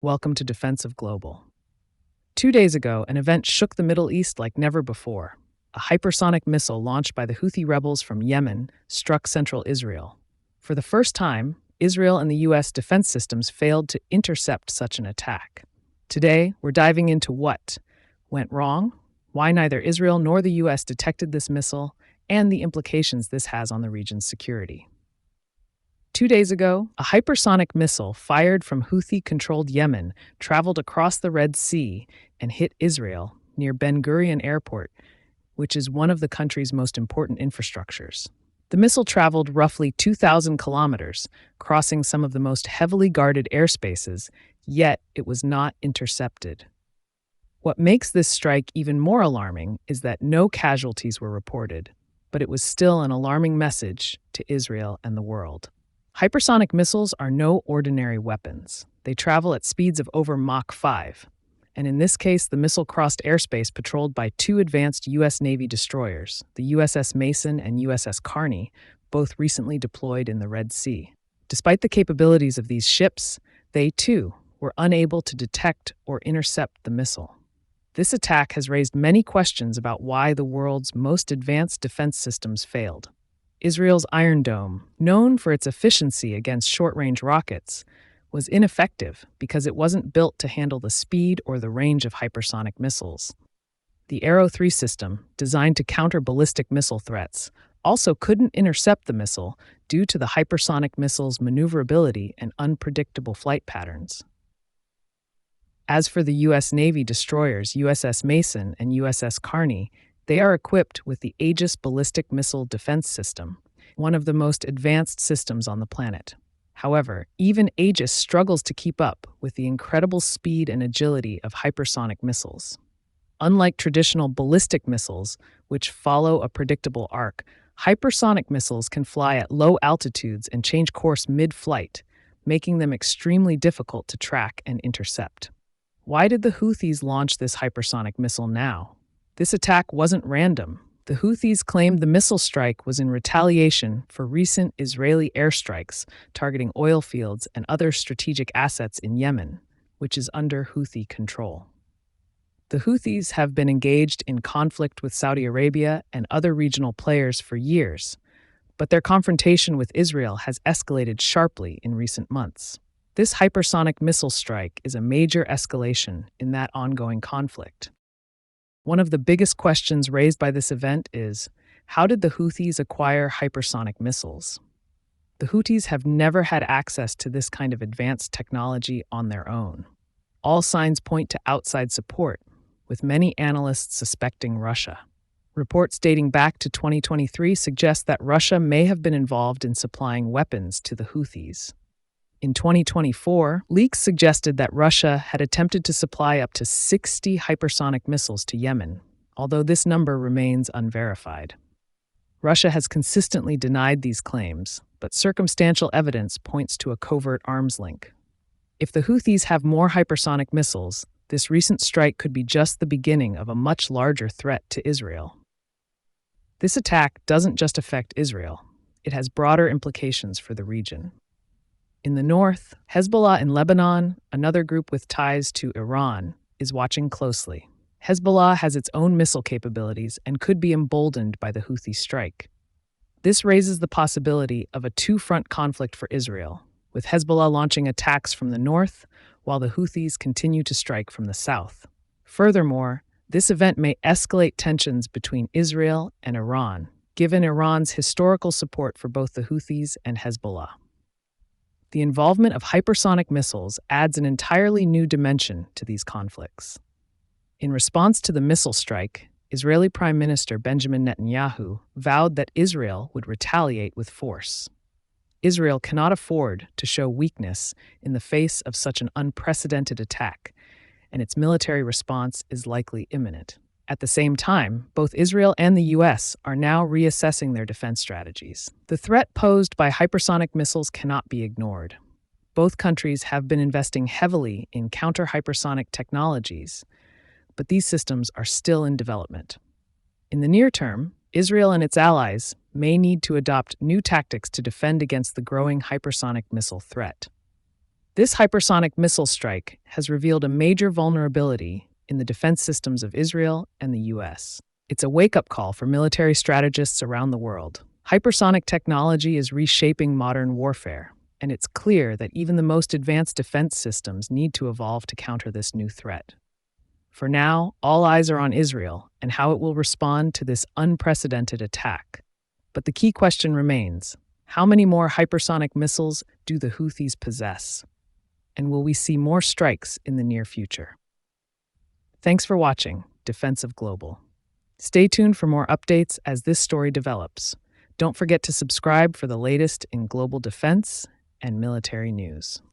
Welcome to Defensive Global. 2 days ago, an event shook the Middle East like never before. A hypersonic missile launched by the Houthi rebels from Yemen struck central Israel. For the first time, Israel and the U.S. defense systems failed to intercept such an attack. Today, we're diving into what went wrong, why neither Israel nor the U.S. detected this missile, and the implications this has on the region's security. 2 days ago, a hypersonic missile fired from Houthi-controlled Yemen traveled across the Red Sea and hit Israel near Ben Gurion Airport, which is one of the country's most important infrastructures. The missile traveled roughly 2,000 kilometers, crossing some of the most heavily guarded airspaces, yet it was not intercepted. What makes this strike even more alarming is that no casualties were reported, but it was still an alarming message to Israel and the world. Hypersonic missiles are no ordinary weapons. They travel at speeds of over Mach 5. And in this case, the missile crossed airspace patrolled by two advanced U.S. Navy destroyers, the USS Mason and USS Carney, both recently deployed in the Red Sea. Despite the capabilities of these ships, they, too, were unable to detect or intercept the missile. This attack has raised many questions about why the world's most advanced defense systems failed. Israel's Iron Dome, known for its efficiency against short-range rockets, was ineffective because it wasn't built to handle the speed or the range of hypersonic missiles. The Arrow 3 system, designed to counter ballistic missile threats, also couldn't intercept the missile due to the hypersonic missile's maneuverability and unpredictable flight patterns. As for the U.S. Navy destroyers USS Mason and USS Carney, they are equipped with the Aegis Ballistic Missile Defense System, one of the most advanced systems on the planet. However, even Aegis struggles to keep up with the incredible speed and agility of hypersonic missiles. Unlike traditional ballistic missiles, which follow a predictable arc, hypersonic missiles can fly at low altitudes and change course mid-flight, making them extremely difficult to track and intercept. Why did the Houthis launch this hypersonic missile now? This attack wasn't random. The Houthis claimed the missile strike was in retaliation for recent Israeli airstrikes targeting oil fields and other strategic assets in Yemen, which is under Houthi control. The Houthis have been engaged in conflict with Saudi Arabia and other regional players for years, but their confrontation with Israel has escalated sharply in recent months. This hypersonic missile strike is a major escalation in that ongoing conflict. One of the biggest questions raised by this event is, how did the Houthis acquire hypersonic missiles? The Houthis have never had access to this kind of advanced technology on their own. All signs point to outside support, with many analysts suspecting Russia. Reports dating back to 2023 suggest that Russia may have been involved in supplying weapons to the Houthis. In 2024, leaks suggested that Russia had attempted to supply up to 60 hypersonic missiles to Yemen, although this number remains unverified. Russia has consistently denied these claims, but circumstantial evidence points to a covert arms link. If the Houthis have more hypersonic missiles, this recent strike could be just the beginning of a much larger threat to Israel. This attack doesn't just affect Israel, it has broader implications for the region. In the north, Hezbollah in Lebanon, another group with ties to Iran, is watching closely. Hezbollah has its own missile capabilities and could be emboldened by the Houthi strike. This raises the possibility of a two-front conflict for Israel, with Hezbollah launching attacks from the north while the Houthis continue to strike from the south. Furthermore, this event may escalate tensions between Israel and Iran, given Iran's historical support for both the Houthis and Hezbollah. The involvement of hypersonic missiles adds an entirely new dimension to these conflicts. In response to the missile strike, Israeli Prime Minister Benjamin Netanyahu vowed that Israel would retaliate with force. Israel cannot afford to show weakness in the face of such an unprecedented attack, and its military response is likely imminent. At the same time, both Israel and the U.S. are now reassessing their defense strategies. The threat posed by hypersonic missiles cannot be ignored. Both countries have been investing heavily in counter-hypersonic technologies, but these systems are still in development. In the near term, Israel and its allies may need to adopt new tactics to defend against the growing hypersonic missile threat. This hypersonic missile strike has revealed a major vulnerability in the defense systems of Israel and the US. It's a wake-up call for military strategists around the world. Hypersonic technology is reshaping modern warfare, and it's clear that even the most advanced defense systems need to evolve to counter this new threat. For now, all eyes are on Israel and how it will respond to this unprecedented attack. But the key question remains: how many more hypersonic missiles do the Houthis possess? And will we see more strikes in the near future? Thanks for watching Defensive Global. Stay tuned for more updates as this story develops. Don't forget to subscribe for the latest in global defense and military news.